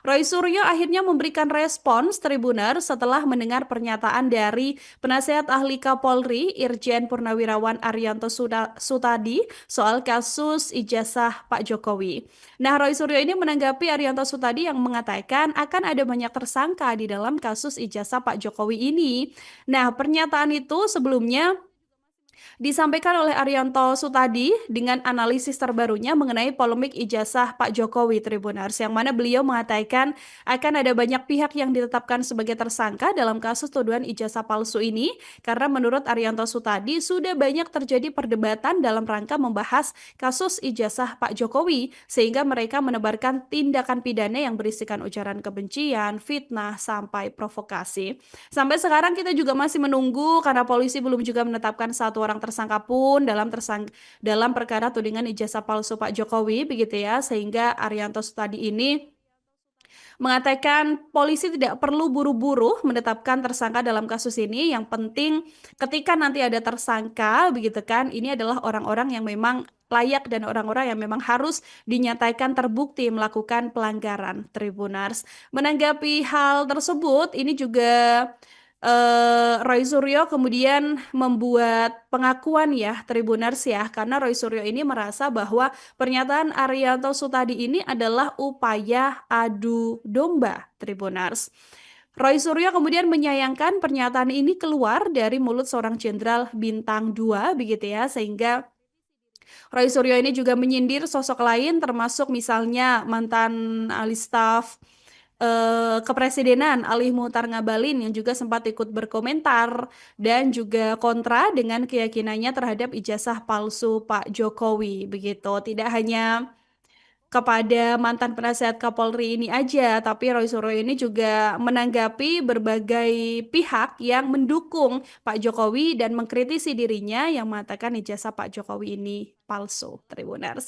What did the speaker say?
Roy Suryo akhirnya memberikan respons Tribuners setelah mendengar pernyataan dari Penasehat Ahli Kapolri Irjen Purnawirawan Arianto Sutadi soal kasus ijazah Pak Jokowi. Nah, Roy Suryo ini menanggapi Arianto Sutadi yang mengatakan akan ada banyak tersangka di dalam kasus ijazah Pak Jokowi ini. Nah, pernyataan itu sebelumnya disampaikan oleh Arianto Sutadi dengan analisis terbarunya mengenai polemik ijazah Pak Jokowi Tribuners, yang mana beliau mengatakan akan ada banyak pihak yang ditetapkan sebagai tersangka dalam kasus tuduhan ijazah palsu ini, karena menurut Arianto Sutadi sudah banyak terjadi perdebatan dalam rangka membahas kasus ijazah Pak Jokowi, sehingga mereka menebarkan tindakan pidana yang berisikan ujaran kebencian, fitnah, sampai provokasi. Sampai sekarang kita juga masih menunggu karena polisi belum juga menetapkan satu orang tersangka pun dalam perkara tudingan ijazah palsu Pak Jokowi begitu ya, sehingga Arianto Sutadi ini mengatakan polisi tidak perlu buru-buru menetapkan tersangka dalam kasus ini. Yang penting ketika nanti ada tersangka begitu kan, ini adalah orang-orang yang memang layak dan orang-orang yang memang harus dinyatakan terbukti melakukan pelanggaran. Tribunars menanggapi hal tersebut, ini juga Roy Suryo kemudian membuat pengakuan ya Tribuners ya, karena Roy Suryo ini merasa bahwa pernyataan Arianto Sutadi ini adalah upaya adu domba Tribuners. Roy Suryo kemudian menyayangkan pernyataan ini keluar dari mulut seorang jenderal bintang 2 begitu ya, sehingga Roy Suryo ini juga menyindir sosok lain termasuk misalnya mantan ahli staf kepresidenan Ali Muhtar Ngabalin yang juga sempat ikut berkomentar dan juga kontra dengan keyakinannya terhadap ijazah palsu Pak Jokowi begitu. Tidak hanya kepada mantan penasihat Kapolri ini aja, tapi Roy Suryo ini juga menanggapi berbagai pihak yang mendukung Pak Jokowi dan mengkritisi dirinya yang mengatakan ijazah Pak Jokowi ini palsu, Tribuners.